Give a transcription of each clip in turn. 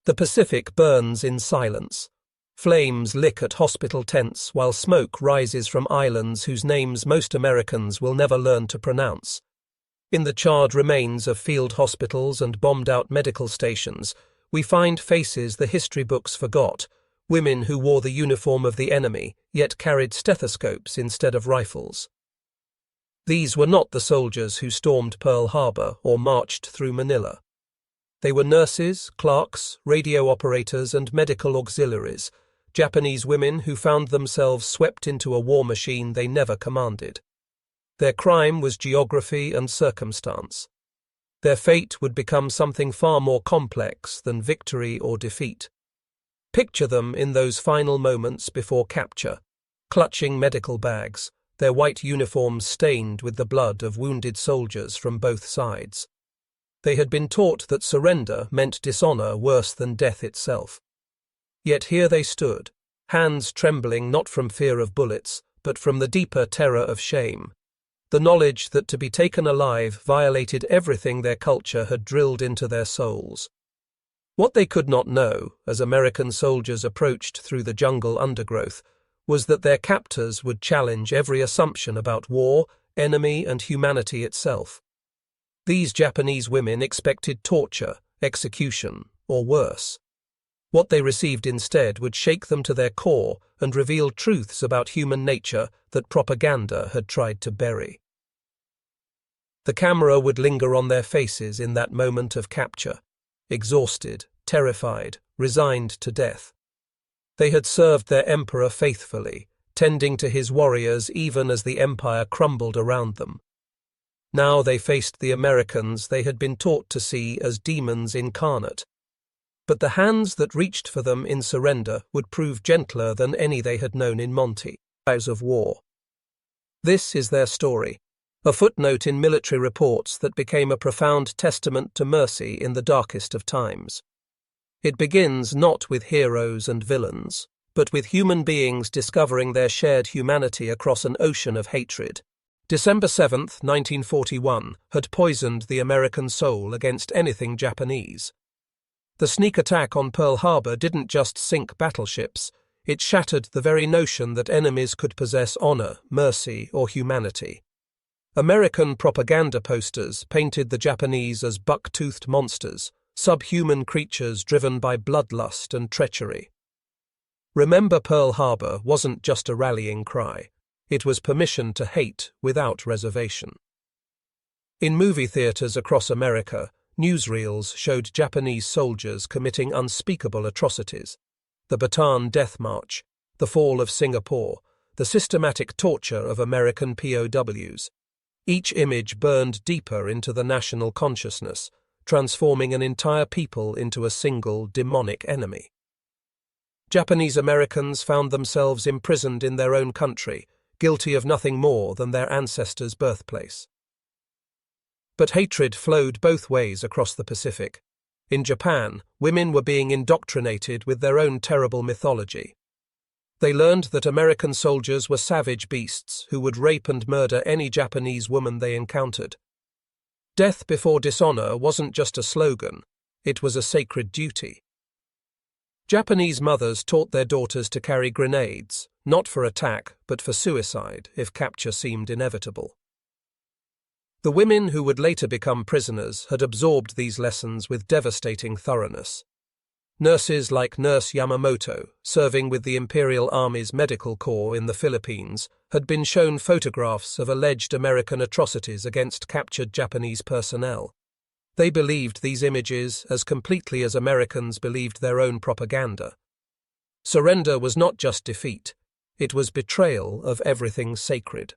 The Pacific burns in silence. Flames lick at hospital tents while smoke rises from islands whose names most Americans will never learn to pronounce. In the charred remains of field hospitals and bombed-out medical stations, we find faces the history books forgot, women who wore the uniform of the enemy, yet carried stethoscopes instead of rifles. These were not the soldiers who stormed Pearl Harbor or marched through Manila. They were nurses, clerks, radio operators, and medical auxiliaries, Japanese women who found themselves swept into a war machine they never commanded. Their crime was geography and circumstance. Their fate would become something far more complex than victory or defeat. Picture them in those final moments before capture, clutching medical bags, their white uniforms stained with the blood of wounded soldiers from both sides. They had been taught that surrender meant dishonor worse than death itself. Yet here they stood, hands trembling not from fear of bullets, but from the deeper terror of shame, the knowledge that to be taken alive violated everything their culture had drilled into their souls. What they could not know, as American soldiers approached through the jungle undergrowth, was that their captors would challenge every assumption about war, enemy, and humanity itself. These Japanese women expected torture, execution, or worse. What they received instead would shake them to their core and reveal truths about human nature that propaganda had tried to bury. The camera would linger on their faces in that moment of capture, exhausted, terrified, resigned to death. They had served their emperor faithfully, tending to his warriors even as the empire crumbled around them. Now they faced the Americans they had been taught to see as demons incarnate. But the hands that reached for them in surrender would prove gentler than any they had known in Monty, POWs of war. This is their story, a footnote in military reports that became a profound testament to mercy in the darkest of times. It begins not with heroes and villains, but with human beings discovering their shared humanity across an ocean of hatred. December 7, 1941, had poisoned the American soul against anything Japanese. The sneak attack on Pearl Harbor didn't just sink battleships, it shattered the very notion that enemies could possess honor, mercy, or humanity. American propaganda posters painted the Japanese as buck-toothed monsters, subhuman creatures driven by bloodlust and treachery. Remember Pearl Harbor wasn't just a rallying cry, it was permission to hate without reservation. In movie theaters across America, newsreels showed Japanese soldiers committing unspeakable atrocities. The Bataan Death March, the fall of Singapore, the systematic torture of American POWs. Each image burned deeper into the national consciousness, transforming an entire people into a single demonic enemy. Japanese Americans found themselves imprisoned in their own country, guilty of nothing more than their ancestors' birthplace. But hatred flowed both ways across the Pacific. In Japan, women were being indoctrinated with their own terrible mythology. They learned that American soldiers were savage beasts who would rape and murder any Japanese woman they encountered. Death before dishonor wasn't just a slogan, it was a sacred duty. Japanese mothers taught their daughters to carry grenades, not for attack, but for suicide, if capture seemed inevitable. The women who would later become prisoners had absorbed these lessons with devastating thoroughness. Nurses like Nurse Yamamoto, serving with the Imperial Army's Medical Corps in the Philippines, had been shown photographs of alleged American atrocities against captured Japanese personnel. They believed these images as completely as Americans believed their own propaganda. Surrender was not just defeat, it was betrayal of everything sacred.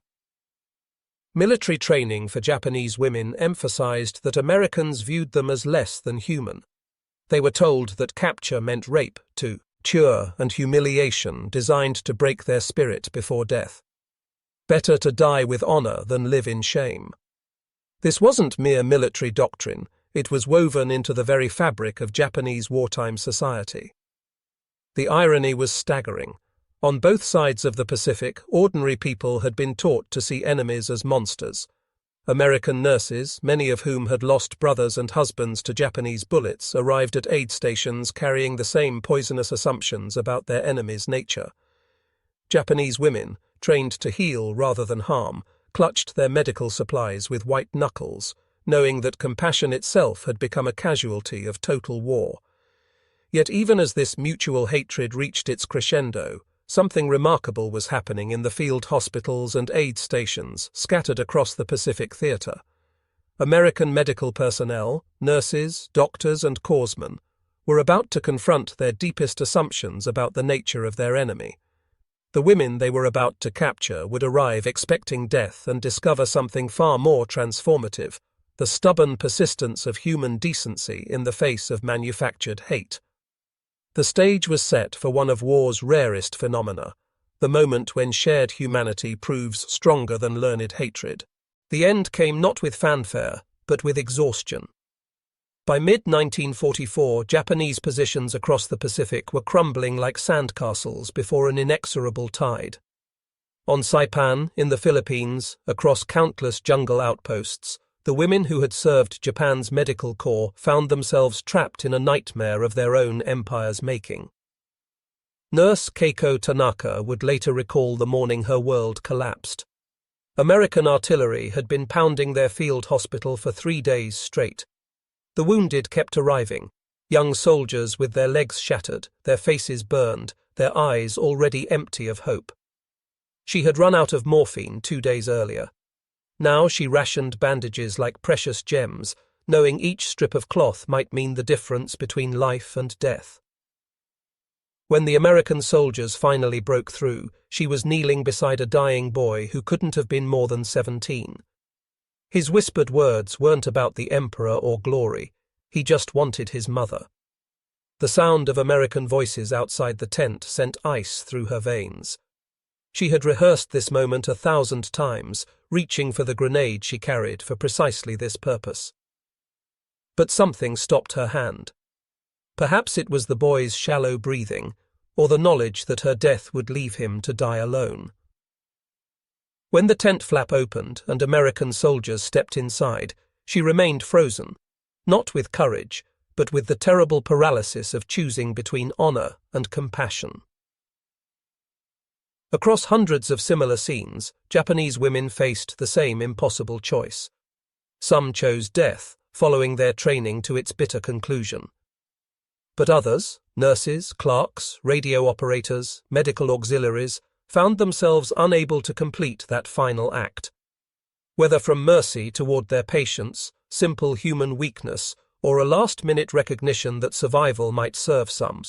Military training for Japanese women emphasized that Americans viewed them as less than human. They were told that capture meant rape, torture, and humiliation designed to break their spirit before death. Better to die with honor than live in shame. This wasn't mere military doctrine, it was woven into the very fabric of Japanese wartime society. The irony was staggering. On both sides of the Pacific, ordinary people had been taught to see enemies as monsters. American nurses, many of whom had lost brothers and husbands to Japanese bullets, arrived at aid stations carrying the same poisonous assumptions about their enemy's nature. Japanese women, trained to heal rather than harm, clutched their medical supplies with white knuckles, knowing that compassion itself had become a casualty of total war. Yet even as this mutual hatred reached its crescendo, something remarkable was happening in the field hospitals and aid stations scattered across the Pacific Theater. American medical personnel, nurses, doctors, and corpsmen were about to confront their deepest assumptions about the nature of their enemy. The women they were about to capture would arrive expecting death and discover something far more transformative: the stubborn persistence of human decency in the face of manufactured hate. The stage was set for one of war's rarest phenomena, the moment when shared humanity proves stronger than learned hatred. The end came not with fanfare, but with exhaustion. By mid-1944, Japanese positions across the Pacific were crumbling like sandcastles before an inexorable tide. On Saipan, in the Philippines, across countless jungle outposts, the women who had served Japan's medical corps found themselves trapped in a nightmare of their own empire's making. Nurse Keiko Tanaka would later recall the morning her world collapsed. American artillery had been pounding their field hospital for 3 days straight. The wounded kept arriving, young soldiers with their legs shattered, their faces burned, their eyes already empty of hope. She had run out of morphine 2 days earlier. Now she rationed bandages like precious gems, knowing each strip of cloth might mean the difference between life and death. When the American soldiers finally broke through, she was kneeling beside a dying boy who couldn't have been more than 17. His whispered words weren't about the emperor or glory, he just wanted his mother. The sound of American voices outside the tent sent ice through her veins. She had rehearsed this moment 1,000 times, reaching for the grenade she carried for precisely this purpose. But something stopped her hand. Perhaps it was the boy's shallow breathing, or the knowledge that her death would leave him to die alone. When the tent flap opened and American soldiers stepped inside, she remained frozen, not with courage, but with the terrible paralysis of choosing between honor and compassion. Across hundreds of similar scenes, Japanese women faced the same impossible choice. Some chose death, following their training to its bitter conclusion. But others, nurses, clerks, radio operators, medical auxiliaries, found themselves unable to complete that final act. Whether from mercy toward their patients, simple human weakness, or a last-minute recognition that survival might serve some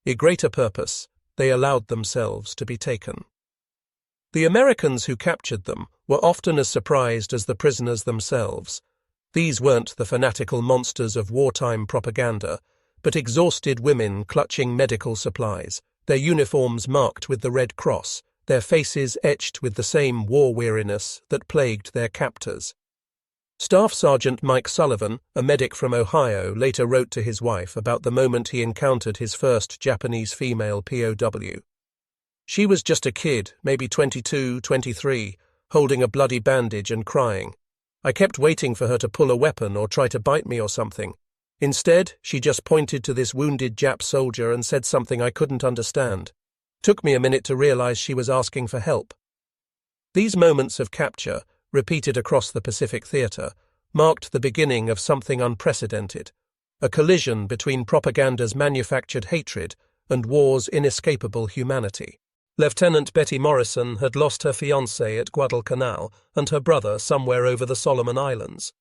a greater purpose, they allowed themselves to be taken. The Americans who captured them were often as surprised as the prisoners themselves. These weren't the fanatical monsters of wartime propaganda, but exhausted women clutching medical supplies, their uniforms marked with the Red Cross, their faces etched with the same war weariness that plagued their captors. Staff Sergeant Mike Sullivan, a medic from Ohio, later wrote to his wife about the moment he encountered his first Japanese female POW. She was just a kid, maybe 22, 23, holding a bloody bandage and crying. I kept waiting for her to pull a weapon or try to bite me or something. Instead, she just pointed to this wounded Jap soldier and said something I couldn't understand. Took me a minute to realize she was asking for help. These moments of capture, repeated across the Pacific Theater, marked the beginning of something unprecedented, a collision between propaganda's manufactured hatred and war's inescapable humanity. Lieutenant Betty Morrison had lost her fiancé at Guadalcanal and her brother somewhere over the Solomon Islands.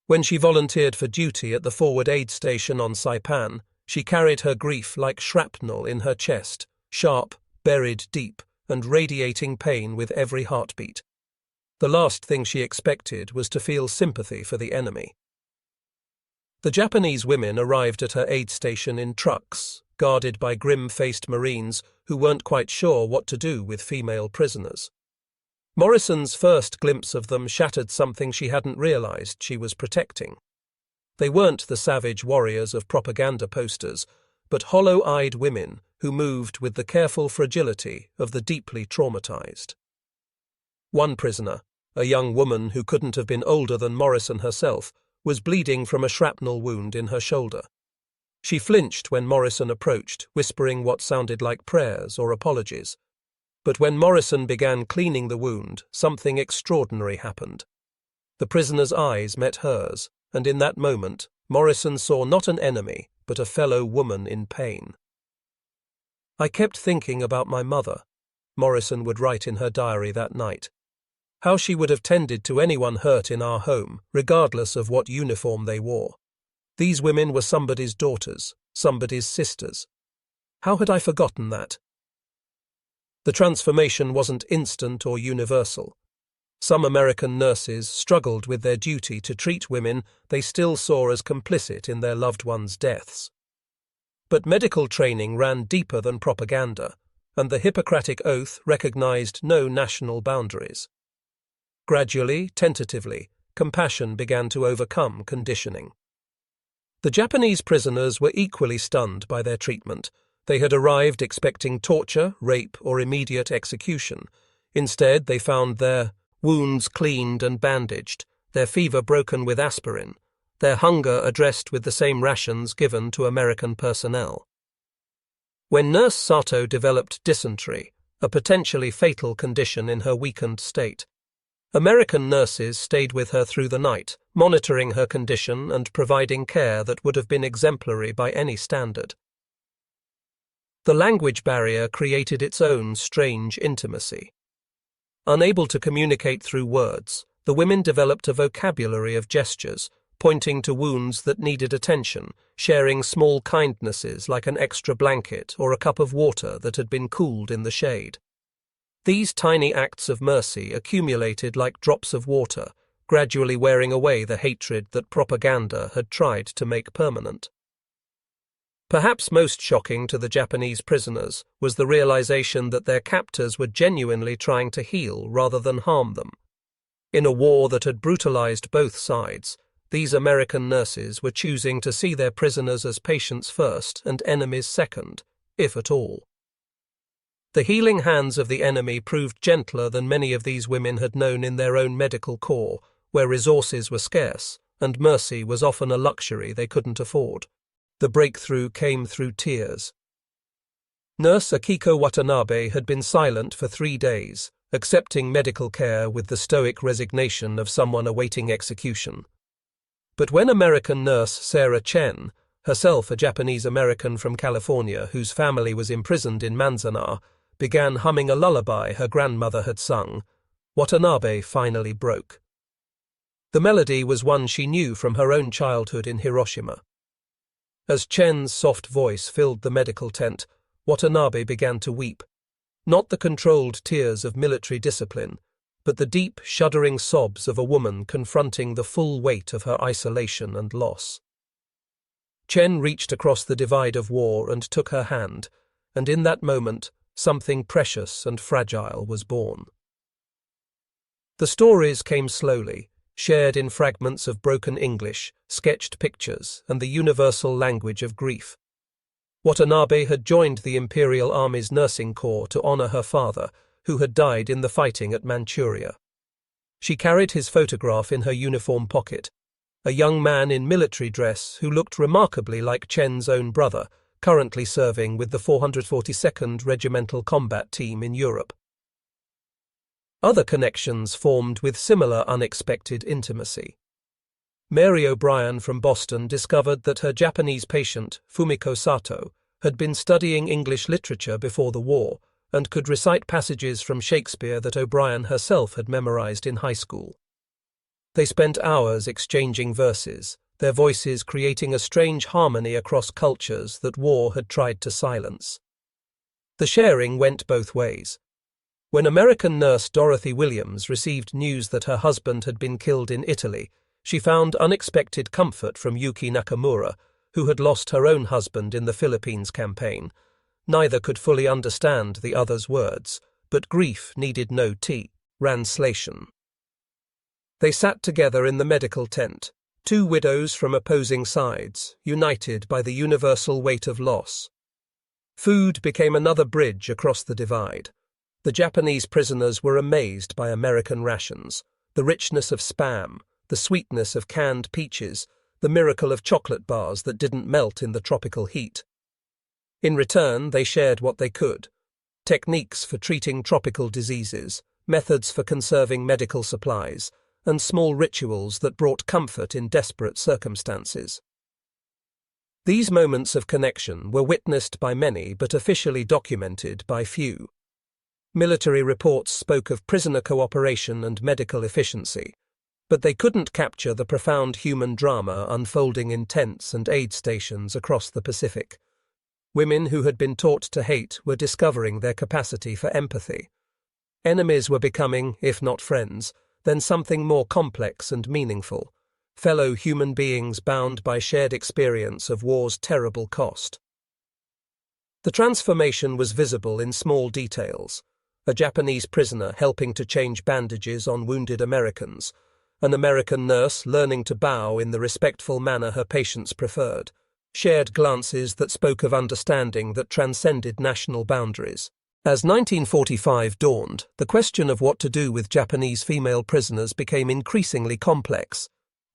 When she volunteered for duty at the forward aid station on Saipan, she carried her grief like shrapnel in her chest, sharp, buried deep, and radiating pain with every heartbeat. The last thing she expected was to feel sympathy for the enemy. The Japanese women arrived at her aid station in trucks, guarded by grim-faced Marines who weren't quite sure what to do with female prisoners. Morrison's first glimpse of them shattered something she hadn't realized she was protecting. They weren't the savage warriors of propaganda posters, but hollow-eyed women who moved with the careful fragility of the deeply traumatized. One prisoner, a young woman who couldn't have been older than Morrison herself, was bleeding from a shrapnel wound in her shoulder. She flinched when Morrison approached, whispering what sounded like prayers or apologies. But when Morrison began cleaning the wound, something extraordinary happened. The prisoner's eyes met hers, and in that moment, Morrison saw not an enemy, but a fellow woman in pain. "I kept thinking about my mother," Morrison would write in her diary that night. "How she would have tended to anyone hurt in our home, regardless of what uniform they wore. These women were somebody's daughters, somebody's sisters. How had I forgotten that?" The transformation wasn't instant or universal. Some American nurses struggled with their duty to treat women they still saw as complicit in their loved ones' deaths. But medical training ran deeper than propaganda, and the Hippocratic Oath recognized no national boundaries. Gradually, tentatively, compassion began to overcome conditioning. The Japanese prisoners were equally stunned by their treatment. They had arrived expecting torture, rape, or immediate execution. Instead, they found their wounds cleaned and bandaged, their fever broken with aspirin, their hunger addressed with the same rations given to American personnel. When Nurse Sato developed dysentery, a potentially fatal condition in her weakened state, American nurses stayed with her through the night, monitoring her condition and providing care that would have been exemplary by any standard. The language barrier created its own strange intimacy. Unable to communicate through words, the women developed a vocabulary of gestures, pointing to wounds that needed attention, sharing small kindnesses like an extra blanket or a cup of water that had been cooled in the shade. These tiny acts of mercy accumulated like drops of water, gradually wearing away the hatred that propaganda had tried to make permanent. Perhaps most shocking to the Japanese prisoners was the realization that their captors were genuinely trying to heal rather than harm them. In a war that had brutalized both sides, these American nurses were choosing to see their prisoners as patients first and enemies second, if at all. The healing hands of the enemy proved gentler than many of these women had known in their own medical corps, where resources were scarce, and mercy was often a luxury they couldn't afford. The breakthrough came through tears. Nurse Akiko Watanabe had been silent for 3 days, accepting medical care with the stoic resignation of someone awaiting execution. But when American nurse Sarah Chen, herself a Japanese-American from California whose family was imprisoned in Manzanar, began humming a lullaby her grandmother had sung, Watanabe finally broke. The melody was one she knew from her own childhood in Hiroshima. As Chen's soft voice filled the medical tent, Watanabe began to weep, not the controlled tears of military discipline, but the deep, shuddering sobs of a woman confronting the full weight of her isolation and loss. Chen reached across the divide of war and took her hand, and in that moment, something precious and fragile was born. The stories came slowly, shared in fragments of broken English, sketched pictures, and the universal language of grief. Watanabe had joined the Imperial Army's nursing corps to honor her father, who had died in the fighting at Manchuria. She carried his photograph in her uniform pocket, a young man in military dress who looked remarkably like Chen's own brother, currently serving with the 442nd Regimental Combat Team in Europe. Other connections formed with similar unexpected intimacy. Mary O'Brien from Boston discovered that her Japanese patient, Fumiko Sato, had been studying English literature before the war and could recite passages from Shakespeare that O'Brien herself had memorized in high school. They spent hours exchanging verses, their voices creating a strange harmony across cultures that war had tried to silence. The sharing went both ways. When American nurse Dorothy Williams received news that her husband had been killed in Italy, she found unexpected comfort from Yuki Nakamura, who had lost her own husband in the Philippines campaign. Neither could fully understand the other's words, but grief needed no translation. They sat together in the medical tent, two widows from opposing sides, united by the universal weight of loss. Food became another bridge across the divide. The Japanese prisoners were amazed by American rations, The richness of Spam, the sweetness of canned peaches, the miracle of chocolate bars that didn't melt in the tropical heat. In return, they shared what they could: techniques for treating tropical diseases, methods for conserving medical supplies, and small rituals that brought comfort in desperate circumstances. These moments of connection were witnessed by many but officially documented by few. Military reports spoke of prisoner cooperation and medical efficiency, but they couldn't capture the profound human drama unfolding in tents and aid stations across the Pacific. Women who had been taught to hate were discovering their capacity for empathy. Enemies were becoming, if not friends, then something more complex and meaningful, fellow human beings bound by shared experience of war's terrible cost. The transformation was visible in small details: a Japanese prisoner helping to change bandages on wounded Americans, an American nurse learning to bow in the respectful manner her patients preferred, shared glances that spoke of understanding that transcended national boundaries. As 1945 dawned, the question of what to do with Japanese female prisoners became increasingly complex.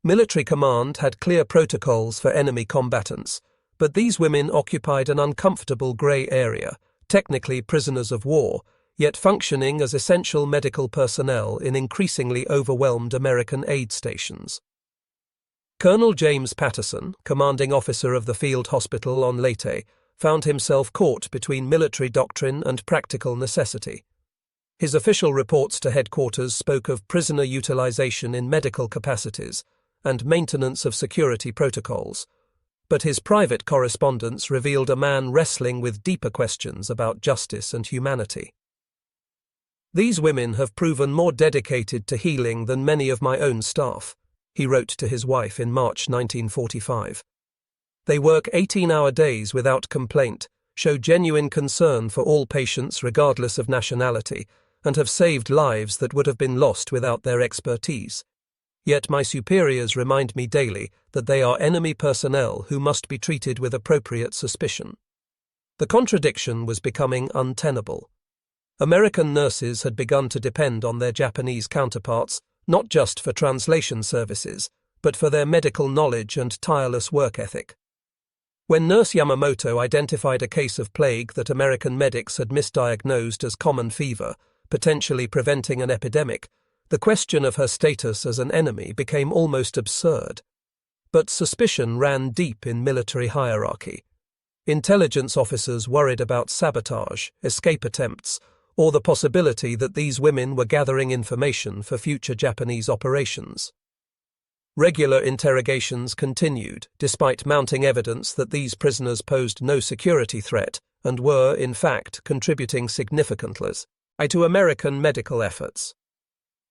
Military command had clear protocols for enemy combatants, but these women occupied an uncomfortable grey area, technically prisoners of war, yet functioning as essential medical personnel in increasingly overwhelmed American aid stations. Colonel James Patterson, commanding officer of the field hospital on Leyte, found himself caught between military doctrine and practical necessity. His official reports to headquarters spoke of prisoner utilization in medical capacities and maintenance of security protocols, but his private correspondence revealed a man wrestling with deeper questions about justice and humanity. "These women have proven more dedicated to healing than many of my own staff," he wrote to his wife in March 1945. "They work 18-hour days without complaint, show genuine concern for all patients regardless of nationality, and have saved lives that would have been lost without their expertise. Yet my superiors remind me daily that they are enemy personnel who must be treated with appropriate suspicion." The contradiction was becoming untenable. American nurses had begun to depend on their Japanese counterparts not just for translation services, but for their medical knowledge and tireless work ethic. When Nurse Yamamoto identified a case of plague that American medics had misdiagnosed as common fever, potentially preventing an epidemic, the question of her status as an enemy became almost absurd. But suspicion ran deep in military hierarchy. Intelligence officers worried about sabotage, escape attempts, or the possibility that these women were gathering information for future Japanese operations. Regular interrogations continued, despite mounting evidence that these prisoners posed no security threat and were, in fact, contributing significantly to American medical efforts.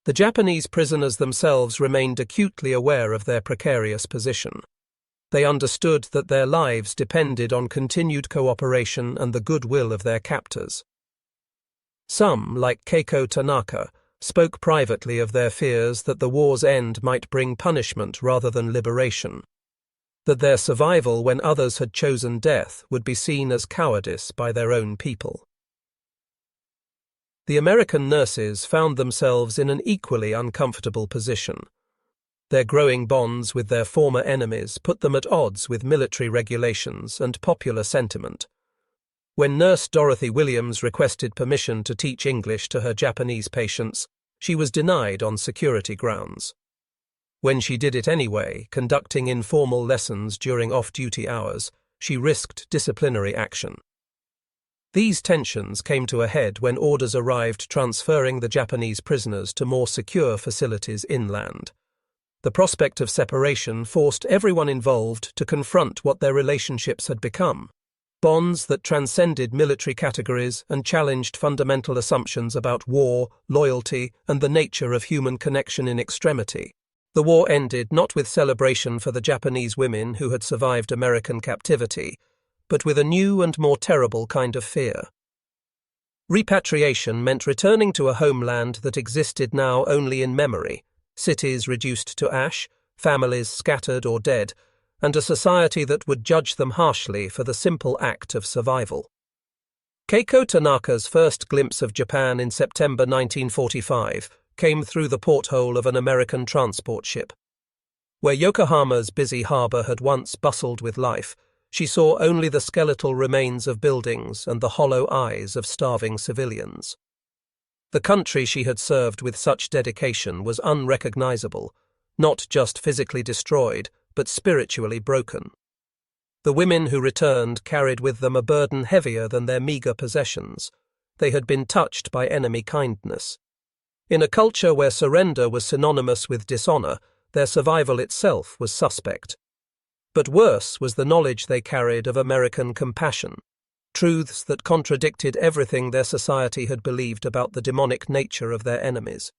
The Japanese prisoners themselves remained acutely aware of their precarious position. They understood that their lives depended on continued cooperation and the goodwill of their captors. Some, like Keiko Tanaka, spoke privately of their fears that the war's end might bring punishment rather than liberation, that their survival when others had chosen death would be seen as cowardice by their own people. The American nurses found themselves in an equally uncomfortable position. Their growing bonds with their former enemies put them at odds with military regulations and popular sentiment. When Nurse Dorothy Williams requested permission to teach English to her Japanese patients, she was denied on security grounds. When she did it anyway, conducting informal lessons during off-duty hours, she risked disciplinary action. These tensions came to a head when orders arrived transferring the Japanese prisoners to more secure facilities inland. The prospect of separation forced everyone involved to confront what their relationships had become: bonds that transcended military categories and challenged fundamental assumptions about war, loyalty, and the nature of human connection in extremity. The war ended not with celebration for the Japanese women who had survived American captivity, but with a new and more terrible kind of fear. Repatriation meant returning to a homeland that existed now only in memory, cities reduced to ash, families scattered or dead, and a society that would judge them harshly for the simple act of survival. Keiko Tanaka's first glimpse of Japan in September 1945 came through the porthole of an American transport ship. Where Yokohama's busy harbor had once bustled with life, she saw only the skeletal remains of buildings and the hollow eyes of starving civilians. The country she had served with such dedication was unrecognizable, not just physically destroyed, but spiritually broken. The women who returned carried with them a burden heavier than their meager possessions. They had been touched by enemy kindness. In a culture where surrender was synonymous with dishonor, their survival itself was suspect. But worse was the knowledge they carried of American compassion, truths that contradicted everything their society had believed about the demonic nature of their enemies.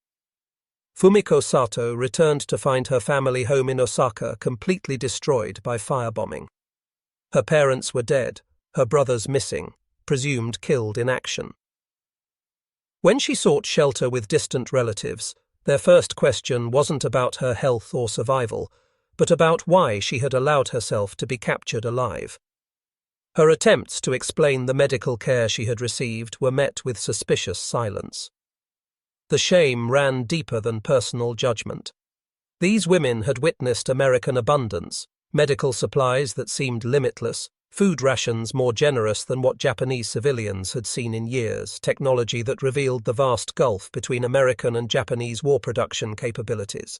Fumiko Sato returned to find her family home in Osaka completely destroyed by firebombing. Her parents were dead, her brothers missing, presumed killed in action. When she sought shelter with distant relatives, their first question wasn't about her health or survival, but about why she had allowed herself to be captured alive. Her attempts to explain the medical care she had received were met with suspicious silence. The shame ran deeper than personal judgment. These women had witnessed American abundance, medical supplies that seemed limitless, food rations more generous than what Japanese civilians had seen in years, technology that revealed the vast gulf between American and Japanese war production capabilities.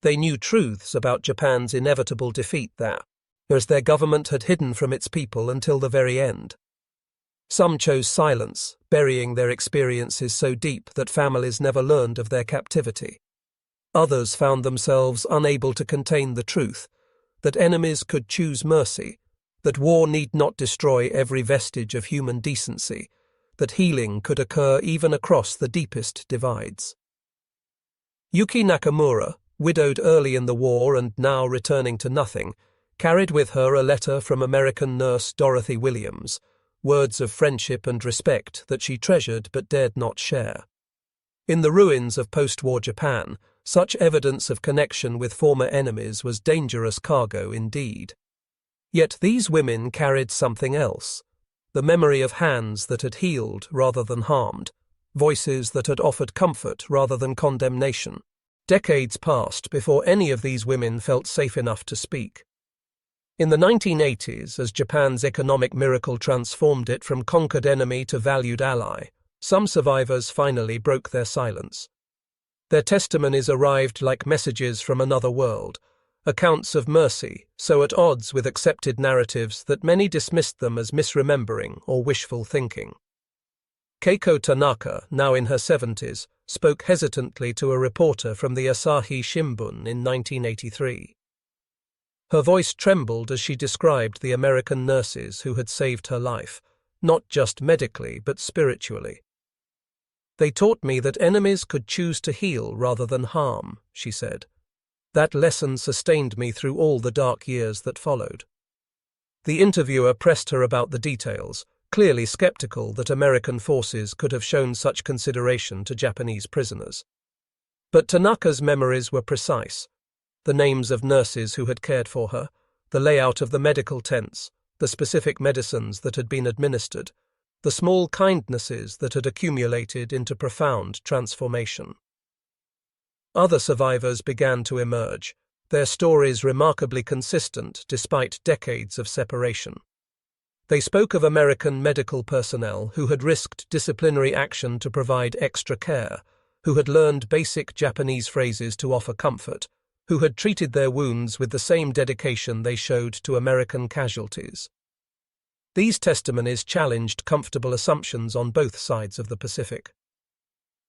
They knew truths about Japan's inevitable defeat that, as their government had hidden from its people until the very end. Some chose silence, burying their experiences so deep that families never learned of their captivity. Others found themselves unable to contain the truth, that enemies could choose mercy, that war need not destroy every vestige of human decency, that healing could occur even across the deepest divides. Yuki Nakamura, widowed early in the war and now returning to nothing, carried with her a letter from American nurse Dorothy Williams, words of friendship and respect that she treasured but dared not share. In the ruins of post-war Japan, such evidence of connection with former enemies was dangerous cargo indeed. Yet these women carried something else, the memory of hands that had healed rather than harmed, voices that had offered comfort rather than condemnation. Decades passed before any of these women felt safe enough to speak. In the 1980s, as Japan's economic miracle transformed it from conquered enemy to valued ally, some survivors finally broke their silence. Their testimonies arrived like messages from another world, accounts of mercy, so at odds with accepted narratives that many dismissed them as misremembering or wishful thinking. Keiko Tanaka, now in her 70s, spoke hesitantly to a reporter from the Asahi Shimbun in 1983. Her voice trembled as she described the American nurses who had saved her life, not just medically but spiritually. "They taught me that enemies could choose to heal rather than harm," she said. "That lesson sustained me through all the dark years that followed." The interviewer pressed her about the details, clearly skeptical that American forces could have shown such consideration to Japanese prisoners. But Tanaka's memories were precise. The names of nurses who had cared for her, the layout of the medical tents, the specific medicines that had been administered, the small kindnesses that had accumulated into profound transformation. Other survivors began to emerge, their stories remarkably consistent despite decades of separation. They spoke of American medical personnel who had risked disciplinary action to provide extra care, who had learned basic Japanese phrases to offer comfort, who had treated their wounds with the same dedication they showed to American casualties. These testimonies challenged comfortable assumptions on both sides of the Pacific.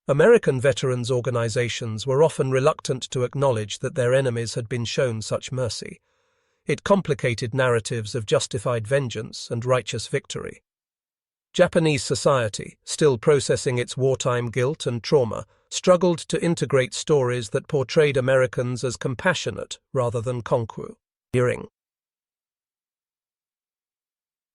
American veterans' organizations were often reluctant to acknowledge that their enemies had been shown such mercy. It complicated narratives of justified vengeance and righteous victory. Japanese society, still processing its wartime guilt and trauma, struggled to integrate stories that portrayed Americans as compassionate rather than conquering.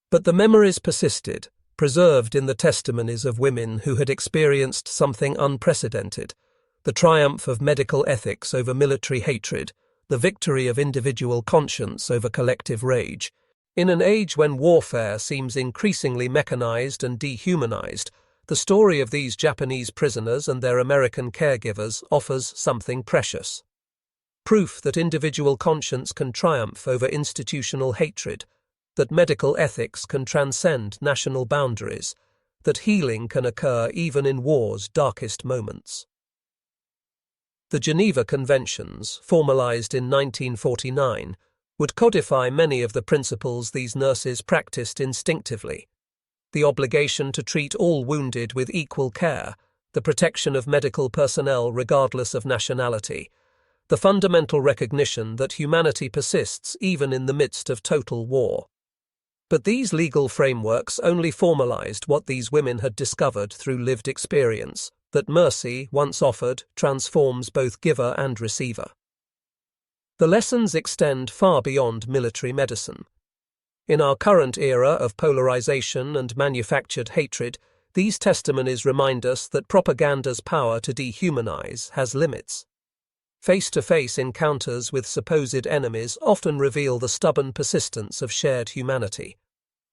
But the memories persisted, preserved in the testimonies of women who had experienced something unprecedented, the triumph of medical ethics over military hatred, the victory of individual conscience over collective rage. In an age when warfare seems increasingly mechanized and dehumanized, The story of these Japanese prisoners and their American caregivers offers something precious. Proof that individual conscience can triumph over institutional hatred, that medical ethics can transcend national boundaries, that healing can occur even in war's darkest moments. The Geneva Conventions, formalized in 1949, would codify many of the principles these nurses practiced instinctively: the obligation to treat all wounded with equal care, the protection of medical personnel regardless of nationality, the fundamental recognition that humanity persists even in the midst of total war. But these legal frameworks only formalized what these women had discovered through lived experience, that mercy, once offered, transforms both giver and receiver. The lessons extend far beyond military medicine. In our current era of polarization and manufactured hatred, these testimonies remind us that propaganda's power to dehumanize has limits. Face-to-face encounters with supposed enemies often reveal the stubborn persistence of shared humanity.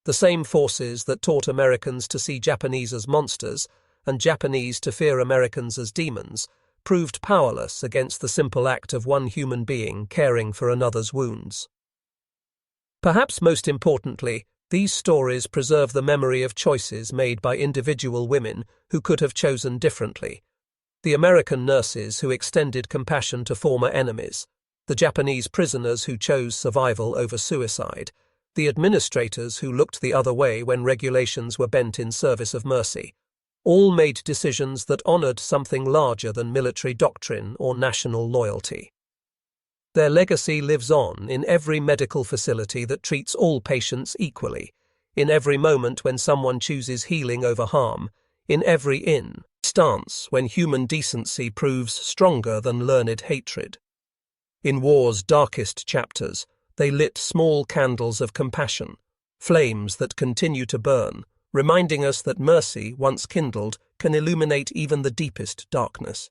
The same forces that taught Americans to see Japanese as monsters and Japanese to fear Americans as demons proved powerless against the simple act of one human being caring for another's wounds. Perhaps most importantly, these stories preserve the memory of choices made by individual women who could have chosen differently. The American nurses who extended compassion to former enemies, the Japanese prisoners who chose survival over suicide, the administrators who looked the other way when regulations were bent in service of mercy, all made decisions that honored something larger than military doctrine or national loyalty. Their legacy lives on in every medical facility that treats all patients equally, in every moment when someone chooses healing over harm, in every stance when human decency proves stronger than learned hatred. In war's darkest chapters, they lit small candles of compassion, flames that continue to burn, reminding us that mercy, once kindled, can illuminate even the deepest darkness.